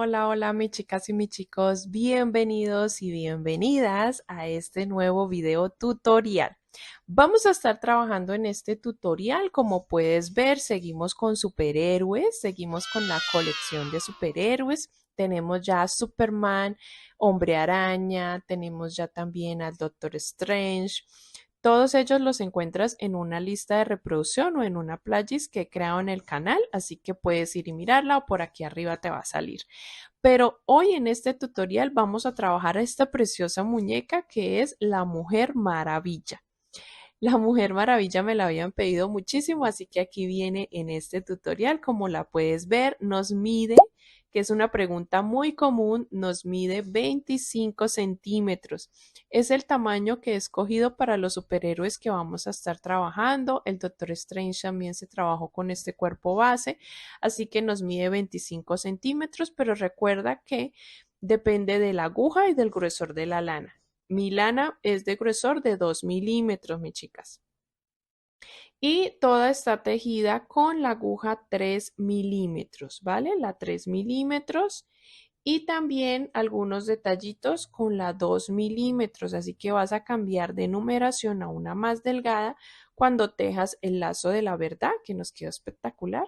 Hola, hola, mis chicas y mis chicos, bienvenidos y bienvenidas a este nuevo video tutorial. Vamos a estar trabajando en este tutorial, como puedes ver, seguimos con superhéroes, seguimos con la colección de superhéroes. Tenemos ya a Superman, Hombre Araña, tenemos ya también al Doctor Strange. Todos ellos los encuentras en una lista de reproducción o en una playlist que he creado en el canal, así que puedes ir y mirarla o por aquí arriba te va a salir. Pero hoy en este tutorial vamos a trabajar a esta preciosa muñeca que es la Mujer Maravilla. La Mujer Maravilla me la habían pedido muchísimo, así que aquí viene en este tutorial. Como la puedes ver, nos mide, que es una pregunta muy común, nos mide 25 centímetros. Es el tamaño que he escogido para los superhéroes que vamos a estar trabajando. El Doctor Strange también se trabajó con este cuerpo base, así que nos mide 25 centímetros, pero recuerda que depende de la aguja y del gruesor de la lana. Mi lana es de grosor de 2 milímetros, mis chicas. Y toda está tejida con la aguja 3 milímetros, ¿vale? La 3 milímetros. Y también algunos detallitos con la 2 milímetros. Así que vas a cambiar de numeración a una más delgada cuando tejas el lazo de la verdad, que nos quedó espectacular.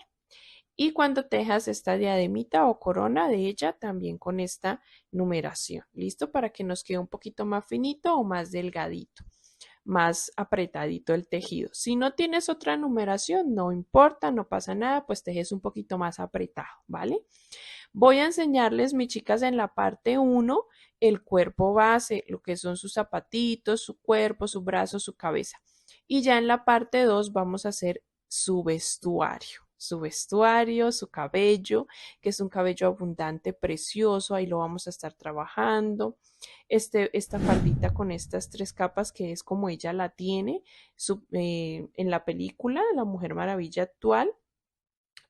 Y cuando tejas esta diademita o corona de ella también con esta numeración. ¿Listo? Para que nos quede un poquito más finito o más delgadito, más apretadito el tejido. Si no tienes otra numeración, no importa, no pasa nada, pues tejes un poquito más apretado, ¿vale? Voy a enseñarles, mis chicas, en la parte 1 el cuerpo base, lo que son sus zapatitos, su cuerpo, su brazo, su cabeza. Y ya en la parte 2 vamos a hacer su vestuario, su cabello, que es un cabello abundante, precioso, ahí lo vamos a estar trabajando. Esta faldita con estas 3 capas que es como ella la tiene en la película La Mujer Maravilla actual.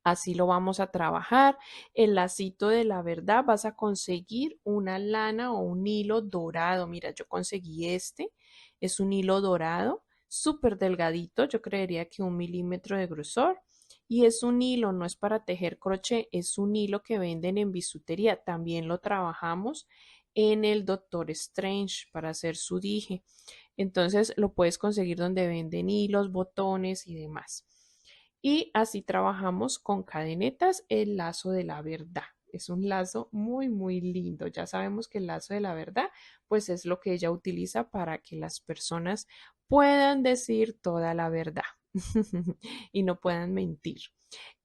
Así lo vamos a trabajar. El lacito de la verdad, vas a conseguir una lana o un hilo dorado. Mira, yo conseguí este. Es un hilo dorado, súper delgadito. Yo creería que 1 milímetro de grosor. Y es un hilo, no es para tejer crochet, es un hilo que venden en bisutería. También lo trabajamos en el Doctor Strange para hacer su dije. Entonces lo puedes conseguir donde venden hilos, botones y demás. Y así trabajamos con cadenetas el lazo de la verdad. Es un lazo muy, muy lindo. Ya sabemos que el lazo de la verdad, pues es lo que ella utiliza para que las personas puedan decir toda la verdad y no puedan mentir.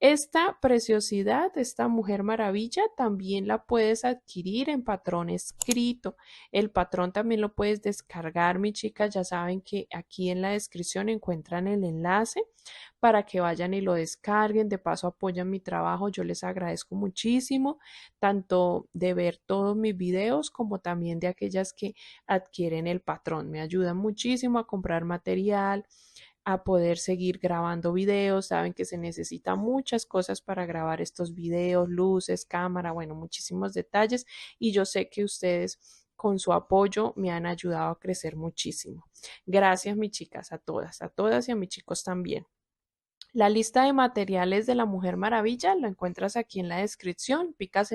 Esta preciosidad, esta Mujer Maravilla, también la puedes adquirir en patrón escrito. El patrón también lo puedes descargar, mis chicas. Ya saben que aquí en la descripción encuentran el enlace para que vayan y lo descarguen. De paso apoyan mi trabajo. Yo les agradezco muchísimo, tanto de ver todos mis videos como también de aquellas que adquieren el patrón. Me ayudan muchísimo a comprar material, a poder seguir grabando videos. Saben que se necesitan muchas cosas para grabar estos videos, luces, cámara, bueno, muchísimos detalles, y yo sé que ustedes con su apoyo me han ayudado a crecer muchísimo. Gracias, mis chicas, a todas y a mis chicos también. La lista de materiales de la Mujer Maravilla la encuentras aquí en la descripción. Picas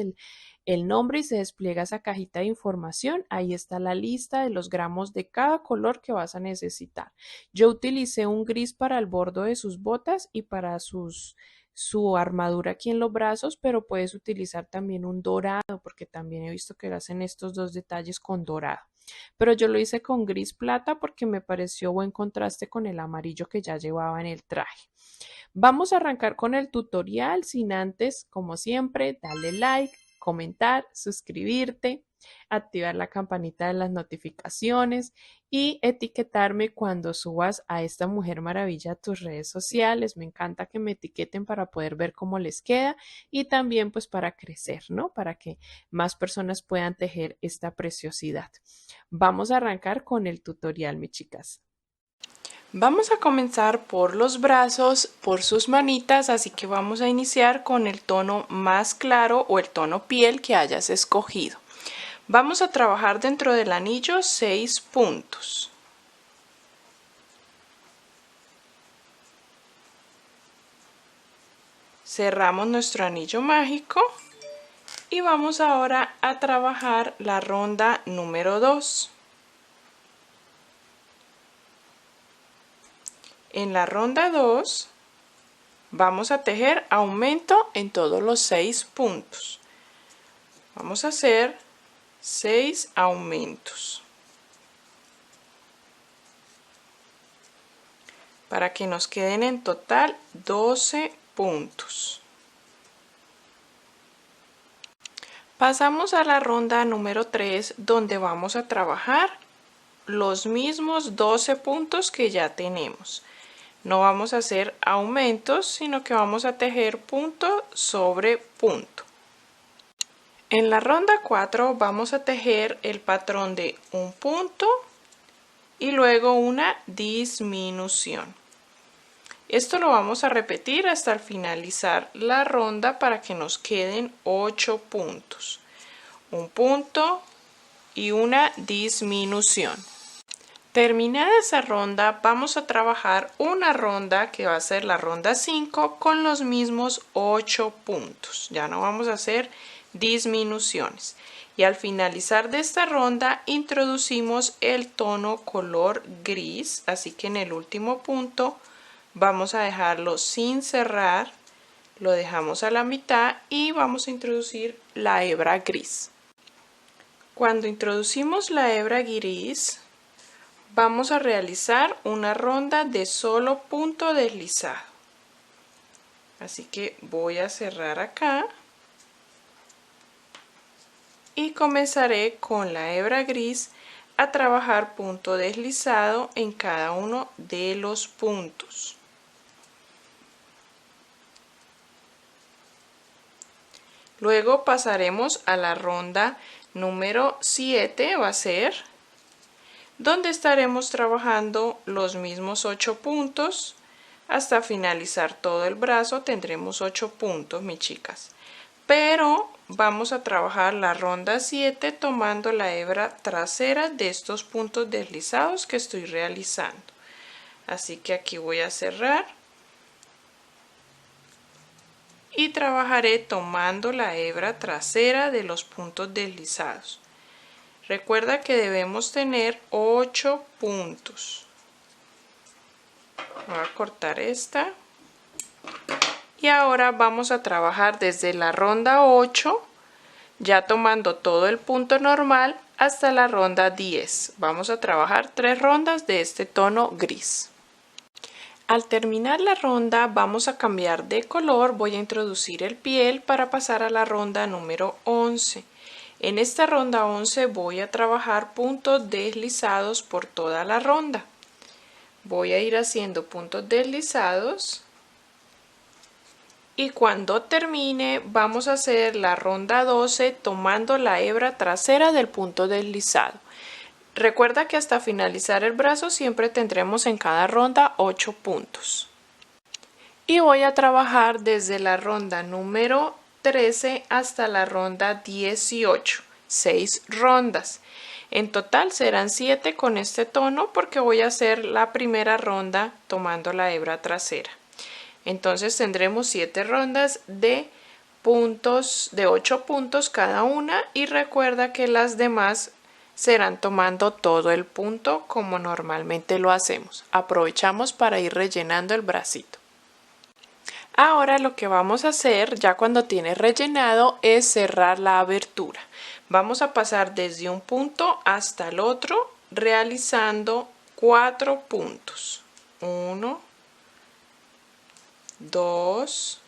el nombre y se despliega esa cajita de información. Ahí está la lista de los gramos de cada color que vas a necesitar. Yo utilicé un gris para el bordo de sus botas y para su armadura aquí en los brazos, pero puedes utilizar también un dorado, porque también he visto que hacen estos dos detalles con dorado. Pero yo lo hice con gris plata porque me pareció buen contraste con el amarillo que ya llevaba en el traje. Vamos a arrancar con el tutorial sin antes, como siempre, darle like, comentar, suscribirte, activar la campanita de las notificaciones y etiquetarme cuando subas a esta Mujer Maravilla a tus redes sociales. Me encanta que me etiqueten para poder ver cómo les queda y también pues para crecer, ¿no? Para que más personas puedan tejer esta preciosidad. Vamos a arrancar con el tutorial, mis chicas. Vamos a comenzar por los brazos, por sus manitas, así que vamos a iniciar con el tono más claro o el tono piel que hayas escogido. Vamos a trabajar dentro del anillo 6 puntos. Cerramos nuestro anillo mágico Y vamos ahora a trabajar la ronda número 2. En la ronda 2 vamos a tejer aumento en todos los 6 puntos. Vamos a hacer 6 aumentos para que nos queden en total 12 puntos. Pasamos a la ronda número 3, donde vamos a trabajar los mismos 12 puntos que ya tenemos. No vamos a hacer aumentos, sino que vamos a tejer punto sobre punto. En la ronda 4 vamos a tejer el patrón de un punto y luego una disminución. Esto lo vamos a repetir hasta finalizar la ronda para que nos queden 8 puntos. Un punto y una disminución. Terminada esa ronda, vamos a trabajar una ronda que va a ser la ronda 5 con los mismos 8 puntos. Ya no vamos a hacer disminuciones. Y al finalizar de esta ronda introducimos el tono color gris, así que en el último punto vamos a dejarlo sin cerrar, lo dejamos a la mitad y vamos a introducir la hebra gris. Cuando introducimos la hebra gris, vamos a realizar una ronda de solo punto deslizado. Así que voy a cerrar acá y comenzaré con la hebra gris a trabajar punto deslizado en cada uno de los puntos. Luego pasaremos a la ronda número 7, va a ser donde estaremos trabajando los mismos 8 puntos. Hasta finalizar todo el brazo tendremos 8 puntos, mis chicas. Pero vamos a trabajar la ronda 7 tomando la hebra trasera de estos puntos deslizados que estoy realizando. Así que aquí voy a cerrar. Y trabajaré tomando la hebra trasera de los puntos deslizados. Recuerda que debemos tener 8 puntos. Voy a cortar esta. Y ahora vamos a trabajar desde la ronda 8, ya tomando todo el punto normal hasta la ronda 10. Vamos a trabajar 3 rondas de este tono gris. Al terminar la ronda vamos a cambiar de color, voy a introducir el piel para pasar a la ronda número 11. En esta ronda 11 voy a trabajar puntos deslizados por toda la ronda. Voy a ir haciendo puntos deslizados y cuando termine vamos a hacer la ronda 12 tomando la hebra trasera del punto deslizado. Recuerda que hasta finalizar el brazo siempre tendremos en cada ronda 8 puntos. Y voy a trabajar desde la ronda número 13 hasta la ronda 18, 6 rondas. En total serán 7 con este tono porque voy a hacer la primera ronda tomando la hebra trasera. Entonces tendremos 7 rondas de puntos de 8 puntos cada una y recuerda que las demás serán tomando todo el punto como normalmente lo hacemos. Aprovechamos para ir rellenando el bracito. Ahora lo que vamos a hacer ya cuando tiene rellenado es cerrar la abertura. Vamos a pasar desde un punto hasta el otro realizando 4 puntos. 1, 2,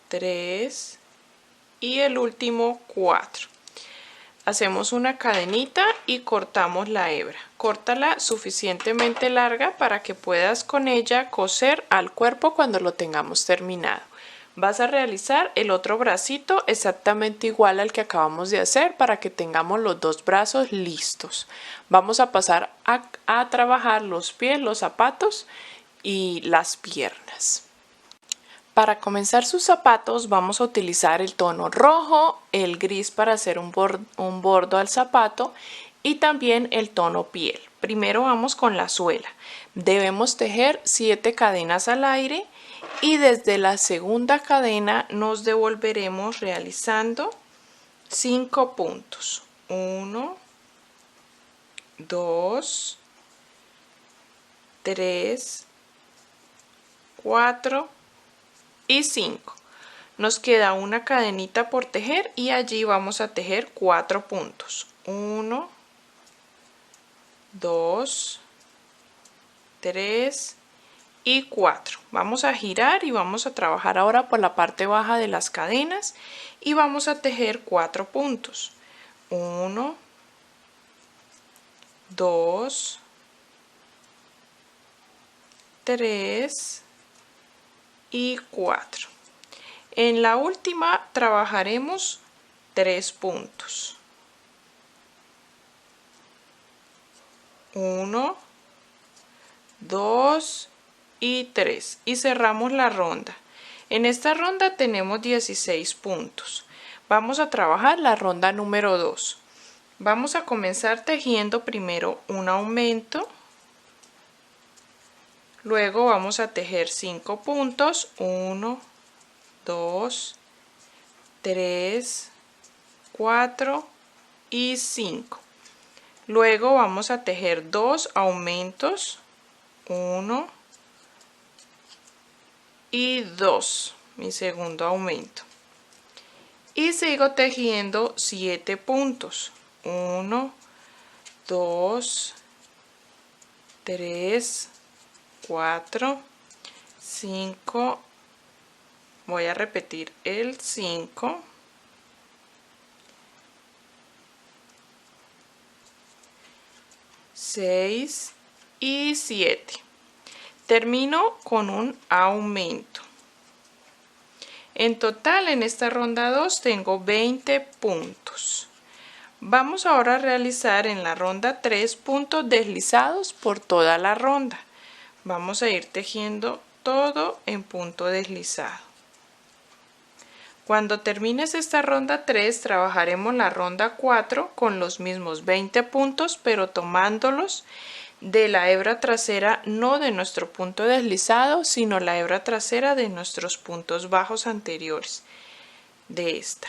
3 y el último 4. Hacemos una cadenita y cortamos la hebra. Córtala suficientemente larga para que puedas con ella coser al cuerpo cuando lo tengamos terminado. Vas a realizar el otro bracito exactamente igual al que acabamos de hacer para que tengamos los dos brazos listos. Vamos a pasar a trabajar los pies, los zapatos y las piernas. Para comenzar sus zapatos vamos a utilizar el tono rojo, el gris para hacer un bordo al zapato y también el tono piel. Primero vamos con la suela. Debemos tejer 7 cadenas al aire y desde la segunda cadena nos devolveremos realizando 5 puntos. 1, 2, 3, 4 y 5. Nos queda una cadenita por tejer y allí vamos a tejer 4 puntos. 1, 2, 3 y 4. Vamos a girar y vamos a trabajar ahora por la parte baja de las cadenas y vamos a tejer 4 puntos. 1, 2, 3 y 4. En la última trabajaremos 3 puntos. 1, 2 y 3 y cerramos la ronda. En esta ronda tenemos 16 puntos. Vamos a trabajar la ronda número 2. Vamos a comenzar tejiendo primero un aumento. Luego vamos a tejer 5 puntos. 1, 2, 3, 4 y 5. Luego vamos a tejer 2 aumentos. 1 y 2, mi segundo aumento. Y sigo tejiendo 7 puntos. 1, 2, 3, 4, 5. Voy a repetir el 5. 6 y 7. Termino con un aumento. En total en esta ronda 2 tengo 20 puntos. Vamos ahora a realizar en la ronda 3 puntos deslizados por toda la ronda. Vamos a ir tejiendo todo en punto deslizado. Cuando termines esta ronda 3 trabajaremos la ronda 4 con los mismos 20 puntos, pero tomándolos de la hebra trasera, no de nuestro punto deslizado, sino la hebra trasera de nuestros puntos bajos anteriores de esta.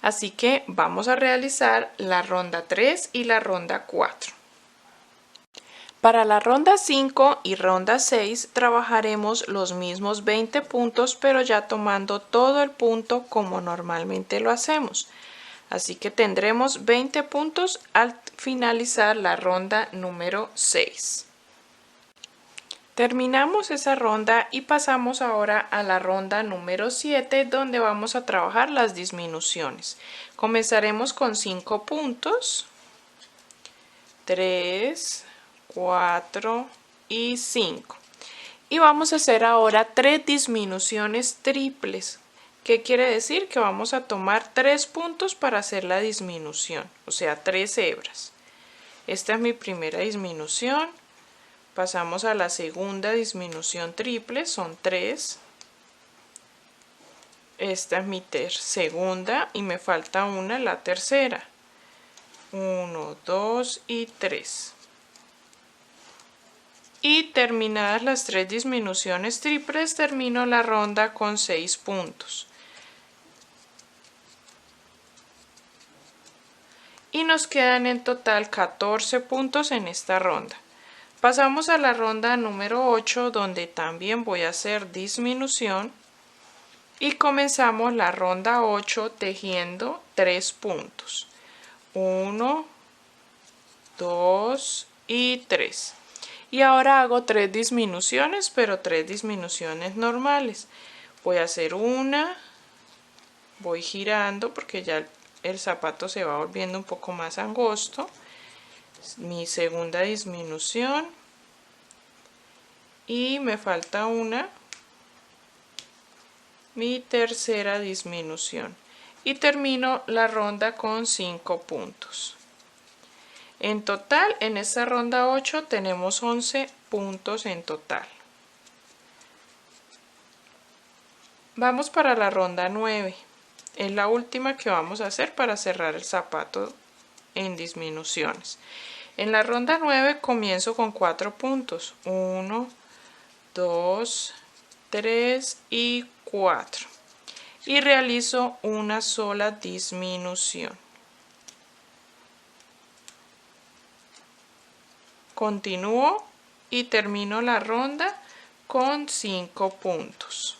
Así que vamos a realizar la ronda 3 y la ronda 4. Para la ronda 5 y ronda 6 trabajaremos los mismos 20 puntos, pero ya tomando todo el punto como normalmente lo hacemos. Así que tendremos 20 puntos al finalizar la ronda número 6. Terminamos esa ronda y pasamos ahora a la ronda número 7, donde vamos a trabajar las disminuciones. Comenzaremos con 5 puntos. 3, 4 y 5. Y vamos a hacer ahora 3 disminuciones triples. ¿Qué quiere decir? Que vamos a tomar 3 puntos para hacer la disminución, o sea, 3 hebras. Esta es mi primera disminución. Pasamos a la segunda disminución triple, son 3. Esta es mi segunda y me falta una, la tercera. 1, 2 y 3. Y terminadas las 3 disminuciones triples, termino la ronda con 6 puntos. Y nos quedan en total 14 puntos en esta ronda. Pasamos a la ronda número 8, donde también voy a hacer disminución. Y comenzamos la ronda 8 tejiendo 3 puntos. 1, 2 y 3. Y ahora hago 3 disminuciones, pero 3 disminuciones normales. Voy a hacer una, voy girando porque ya el zapato se va volviendo un poco más angosto. Mi segunda disminución y me falta una, mi tercera disminución, y termino la ronda con 5 puntos. En total, en esta ronda 8 tenemos 11 puntos en total. Vamos para la ronda 9. Es la última que vamos a hacer para cerrar el zapato en disminuciones. En la ronda 9 comienzo con 4 puntos. 1, 2, 3 y 4 y realizo una sola disminución. Continúo y termino la ronda con 5 puntos.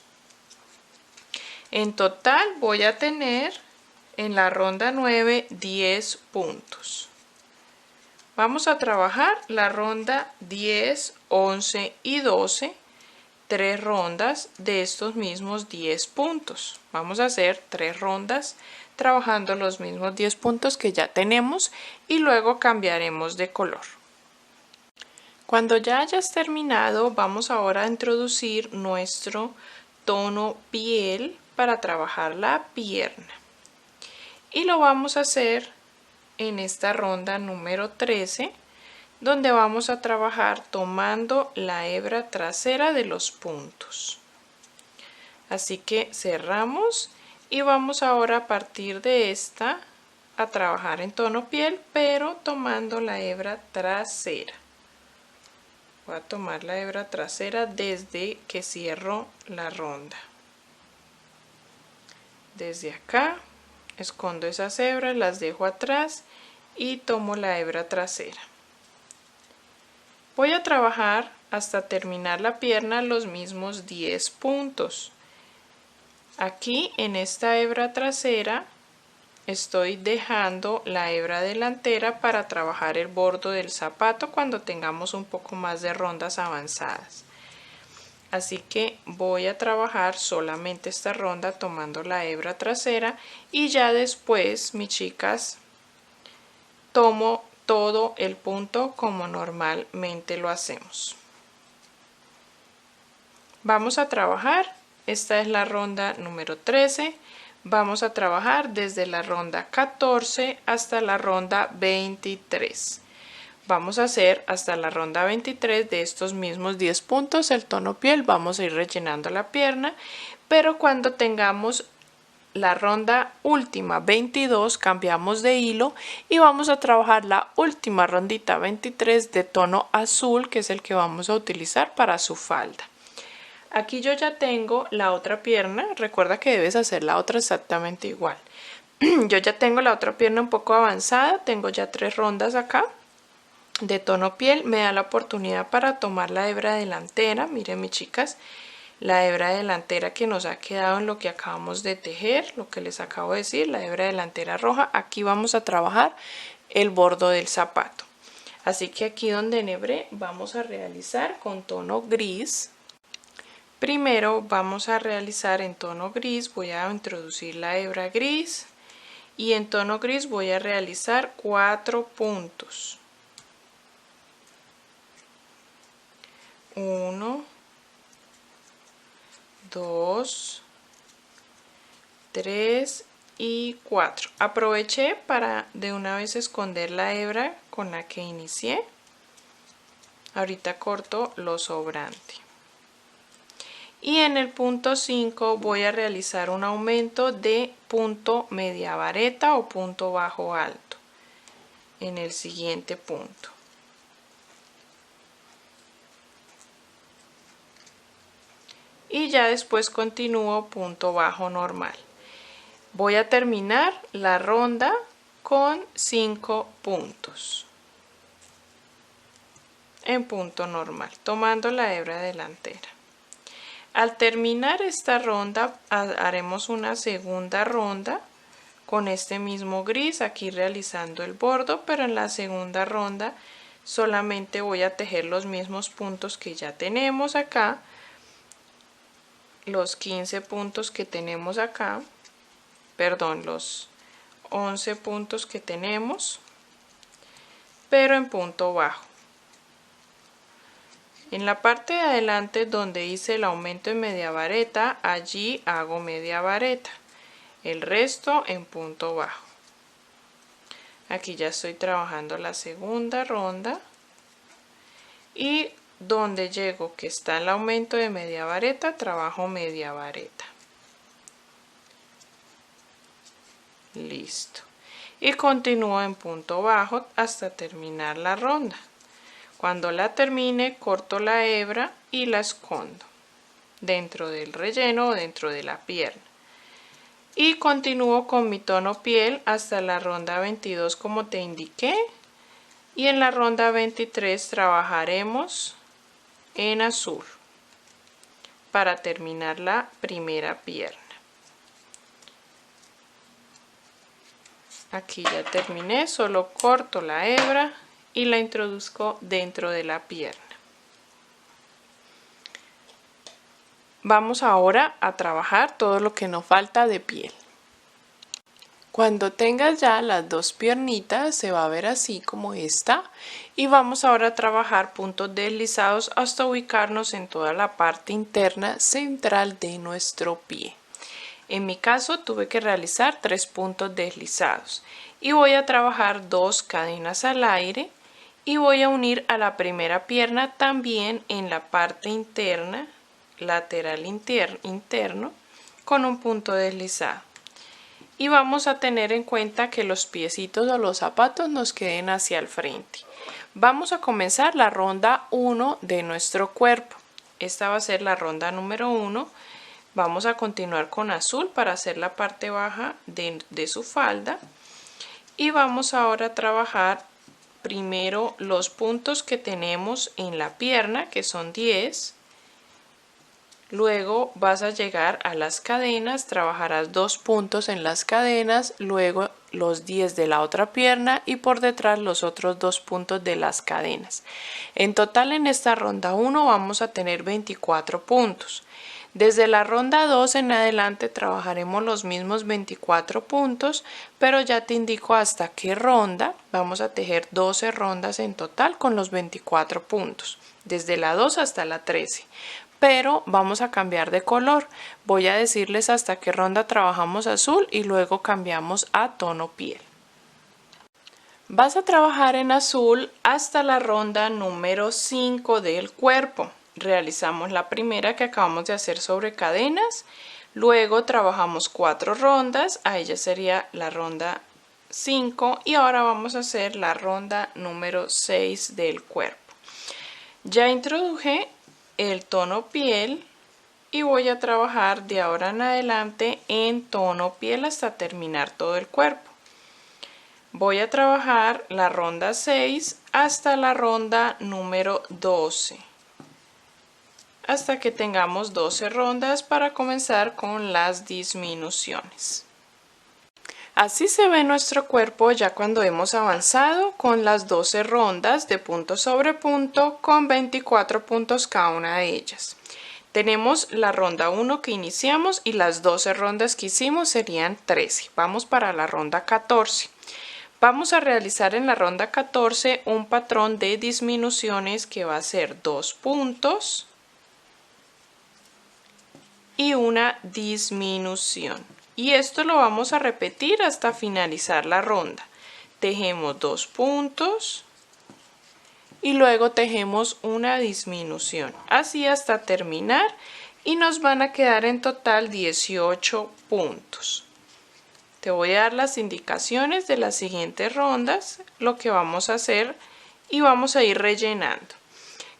En total voy a tener en la ronda 9 10 puntos. Vamos a trabajar la ronda 10, 11 y 12, 3 rondas de estos mismos 10 puntos. Vamos a hacer 3 rondas trabajando los mismos 10 puntos que ya tenemos y luego cambiaremos de color. Cuando ya hayas terminado, vamos ahora a introducir nuestro tono piel para trabajar la pierna. Y lo vamos a hacer en esta ronda número 13, donde vamos a trabajar tomando la hebra trasera de los puntos. Así que cerramos y vamos ahora a partir de esta a trabajar en tono piel, pero tomando la hebra trasera. Voy a tomar la hebra trasera desde que cierro la ronda. Desde acá escondo esas hebras, las dejo atrás y tomo la hebra trasera. Voy a trabajar hasta terminar la pierna los mismos 10 puntos. Aquí en esta hebra trasera estoy dejando la hebra delantera para trabajar el bordo del zapato cuando tengamos un poco más de rondas avanzadas. Así que voy a trabajar solamente esta ronda tomando la hebra trasera y ya después, mis chicas, tomo todo el punto como normalmente lo hacemos. Vamos a trabajar, esta es la ronda número 13. Vamos a trabajar desde la ronda 14 hasta la ronda 23. Vamos a hacer hasta la ronda 23 de estos mismos 10 puntos el tono piel. Vamos a ir rellenando la pierna, pero cuando tengamos la ronda última 22 cambiamos de hilo y vamos a trabajar la última rondita 23 de tono azul, que es el que vamos a utilizar para su falda. Aquí yo ya tengo la otra pierna, recuerda que debes hacer la otra exactamente igual. Yo ya tengo la otra pierna un poco avanzada, tengo ya 3 rondas acá de tono piel. Me da la oportunidad para tomar la hebra delantera, miren mis chicas, la hebra delantera que nos ha quedado en lo que acabamos de tejer, lo que les acabo de decir, la hebra delantera roja. Aquí vamos a trabajar el bordo del zapato. Así que aquí donde enhebré vamos a realizar con tono gris. Primero vamos a realizar en tono gris, voy a introducir la hebra gris y en tono gris voy a realizar 4 puntos. 1, 2, 3 y 4. Aproveché para de una vez esconder la hebra con la que inicié. Ahorita corto lo sobrante. Y en el punto 5 voy a realizar un aumento de punto media vareta o punto bajo alto en el siguiente punto. Y ya después continúo punto bajo normal. Voy a terminar la ronda con 5 puntos en punto normal, tomando la hebra delantera. Al terminar esta ronda haremos una segunda ronda con este mismo gris, aquí realizando el bordo, pero en la segunda ronda solamente voy a tejer los mismos puntos que ya tenemos acá, los 15 puntos que tenemos acá, perdón, los 11 puntos que tenemos, pero en punto bajo. En la parte de adelante donde hice el aumento en media vareta, allí hago media vareta, el resto en punto bajo. Aquí ya estoy trabajando la segunda ronda y donde llego que está el aumento de media vareta, trabajo media vareta. Listo. Y continúo en punto bajo hasta terminar la ronda. Cuando la termine, corto la hebra y la escondo dentro del relleno o dentro de la pierna. Y continúo con mi tono piel hasta la ronda 22 como te indiqué. Y en la ronda 23 trabajaremos en azul para terminar la primera pierna. Aquí ya terminé, solo corto la hebra y la introduzco dentro de la pierna. Vamos ahora a trabajar todo lo que nos falta de piel. Cuando tengas ya las dos piernitas se va a ver así como esta y vamos ahora a trabajar puntos deslizados hasta ubicarnos en toda la parte interna central de nuestro pie. En mi caso tuve que realizar 3 puntos deslizados y voy a trabajar 2 cadenas al aire y voy a unir a la primera pierna también en la parte interna, lateral interno, con un punto deslizado. Y vamos a tener en cuenta que los piecitos o los zapatos nos queden hacia el frente. Vamos a comenzar la ronda 1 de nuestro cuerpo. Esta va a ser la ronda número 1. Vamos a continuar con azul para hacer la parte baja de su falda. Y vamos ahora a trabajar primero los puntos que tenemos en la pierna, que son 10. Luego vas a llegar a las cadenas, trabajarás 2 puntos en las cadenas, luego los 10 de la otra pierna y por detrás los otros 2 puntos de las cadenas. En total en esta ronda 1 vamos a tener 24 puntos. Desde la ronda 2 en adelante trabajaremos los mismos 24 puntos, pero ya te indico hasta qué ronda. Vamos a tejer 12 rondas en total con los 24 puntos, desde la 2 hasta la 13. Pero vamos a cambiar de color. Voy a decirles hasta qué ronda trabajamos azul y luego cambiamos a tono piel. Vas a trabajar en azul hasta la ronda número 5 del cuerpo. Realizamos la primera que acabamos de hacer sobre cadenas, luego trabajamos 4 rondas, a ella sería la ronda 5 y ahora vamos a hacer la ronda número 6 del cuerpo. Ya introduje el tono piel y voy a trabajar de ahora en adelante en tono piel hasta terminar todo el cuerpo. Voy a trabajar la ronda 6 hasta la ronda número 12. Hasta que tengamos 12 rondas para comenzar con las disminuciones. Así se ve nuestro cuerpo ya cuando hemos avanzado con las 12 rondas de punto sobre punto con 24 puntos cada una de ellas. Tenemos la ronda 1 que iniciamos y las 12 rondas que hicimos serían 13. Vamos para la ronda 14. Vamos a realizar en la ronda 14 un patrón de disminuciones que va a ser 2 puntos y una disminución. Y esto lo vamos a repetir hasta finalizar la ronda. Tejemos 2 puntos y luego tejemos una disminución. Así hasta terminar y nos van a quedar en total 18 puntos. Te voy a dar las indicaciones de las siguientes rondas, lo que vamos a hacer y vamos a ir rellenando.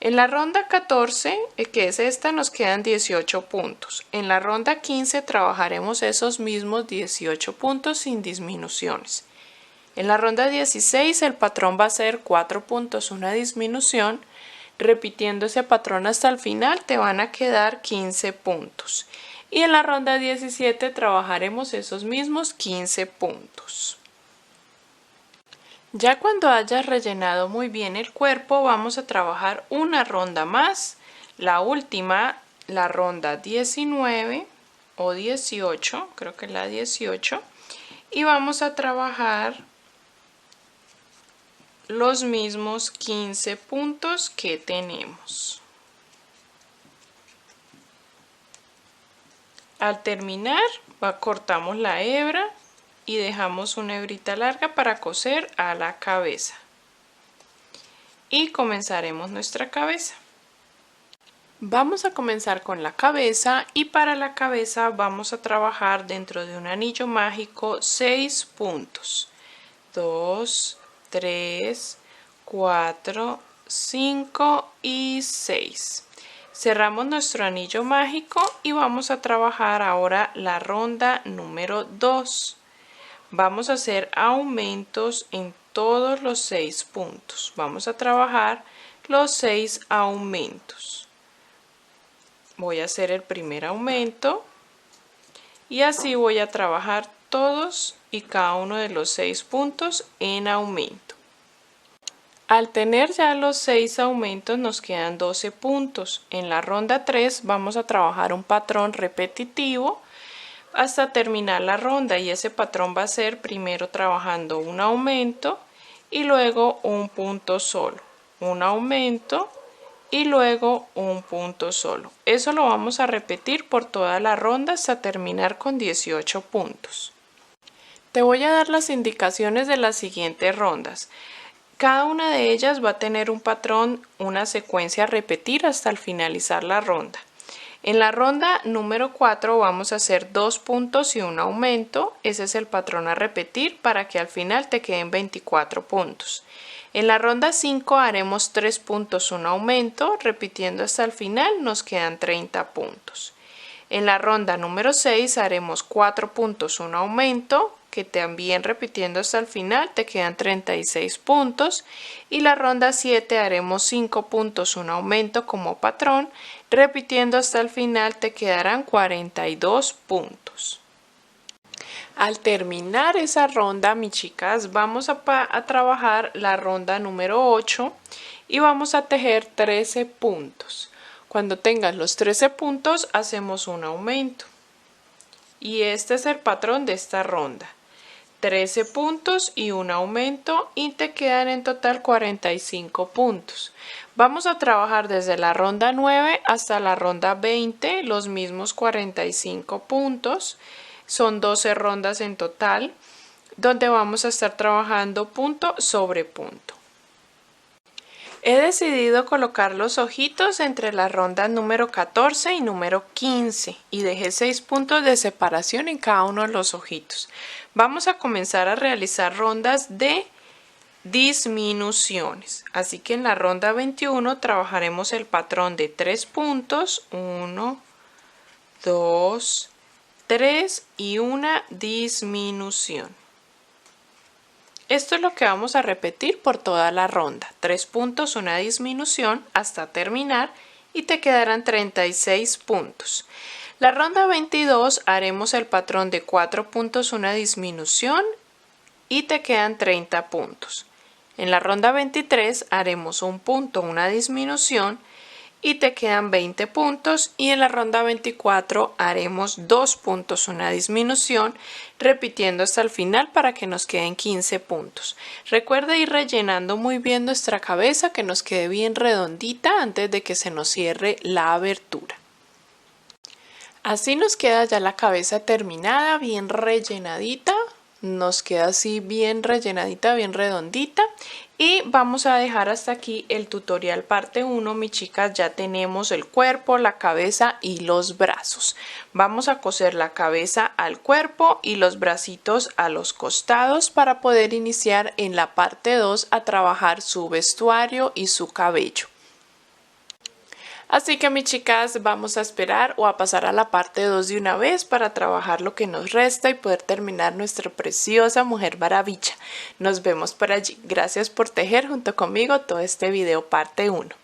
En la ronda 14, que es esta, nos quedan 18 puntos. En la ronda 15 trabajaremos esos mismos 18 puntos sin disminuciones. En la ronda 16 el patrón va a ser 4 puntos, una disminución. Repitiendo ese patrón hasta el final te van a quedar 15 puntos. Y en la ronda 17 trabajaremos esos mismos 15 puntos. Ya cuando hayas rellenado muy bien el cuerpo, vamos a trabajar una ronda más, la última, la ronda 19 o 18, creo que es la 18, y vamos a trabajar los mismos 15 puntos que tenemos. Al terminar, cortamos la hebra y dejamos una hebrita larga para coser a la cabeza. Y comenzaremos nuestra cabeza. Vamos a comenzar con la cabeza y para la cabeza vamos a trabajar dentro de un anillo mágico 6 puntos. 2, 3, 4, 5 y 6. Cerramos nuestro anillo mágico y vamos a trabajar ahora la ronda número 2. Vamos a hacer aumentos en todos los 6 puntos. Vamos a trabajar los 6 aumentos. Voy a hacer el primer aumento y así voy a trabajar todos y cada uno de los 6 puntos en aumento. Al tener ya los 6 aumentos nos quedan 12 puntos. En la ronda 3 vamos a trabajar un patrón repetitivo hasta terminar la ronda y ese patrón va a ser primero trabajando un aumento y luego un punto solo, un aumento y luego un punto solo. Eso lo vamos a repetir por toda la ronda hasta terminar con 18 puntos. Te voy a dar las indicaciones de las siguientes rondas. Cada una de ellas va a tener un patrón, una secuencia a repetir hasta el finalizar la ronda. En la ronda número 4 vamos a hacer 2 puntos y un aumento. Ese es el patrón a repetir para que al final te queden 24 puntos. En la ronda 5 haremos 3 puntos, un aumento. Repitiendo hasta el final nos quedan 30 puntos. En la ronda número 6 haremos 4 puntos, un aumento, que también repitiendo hasta el final te quedan 36 puntos. Y la ronda 7 haremos 5 puntos, un aumento como patrón. Repitiendo hasta el final te quedarán 42 puntos. Al terminar esa ronda, mis chicas, vamos a trabajar la ronda número 8 y vamos a tejer 13 puntos. Cuando tengas los 13 puntos, hacemos un aumento. Y este es el patrón de esta ronda. 13 puntos y un aumento y te quedan en total 45 puntos. Vamos a trabajar desde la ronda 9 hasta la ronda 20, los mismos 45 puntos. Son 12 rondas en total, donde vamos a estar trabajando punto sobre punto. He decidido colocar los ojitos entre las rondas número 14 y número 15 y dejé 6 puntos de separación en cada uno de los ojitos. Vamos a comenzar a realizar rondas de disminuciones. Así que en la ronda 21 trabajaremos el patrón de 3 puntos, 1, 2, 3 y una disminución. Esto es lo que vamos a repetir por toda la ronda. 3 puntos, una disminución hasta terminar y te quedarán 36 puntos. La ronda 22 haremos el patrón de 4 puntos, una disminución y te quedan 30 puntos. En la ronda 23 haremos un punto, una disminución y te quedan 20 puntos y en la ronda 24 haremos 2 puntos, una disminución, repitiendo hasta el final para que nos queden 15 puntos. Recuerda ir rellenando muy bien nuestra cabeza, que nos quede bien redondita antes de que se nos cierre la abertura. Así nos queda ya la cabeza terminada, bien rellenadita. Nos queda así bien rellenadita, bien redondita. Y vamos a dejar hasta aquí el tutorial parte 1, mis chicas. Ya tenemos el cuerpo, la cabeza y los brazos. Vamos a coser la cabeza al cuerpo y los bracitos a los costados para poder iniciar en la parte 2 a trabajar su vestuario y su cabello. Así que, mis chicas, vamos a esperar o a pasar a la parte 2 de una vez para trabajar lo que nos resta y poder terminar nuestra preciosa Mujer Maravilla. Nos vemos por allí. Gracias por tejer junto conmigo todo este video parte 1.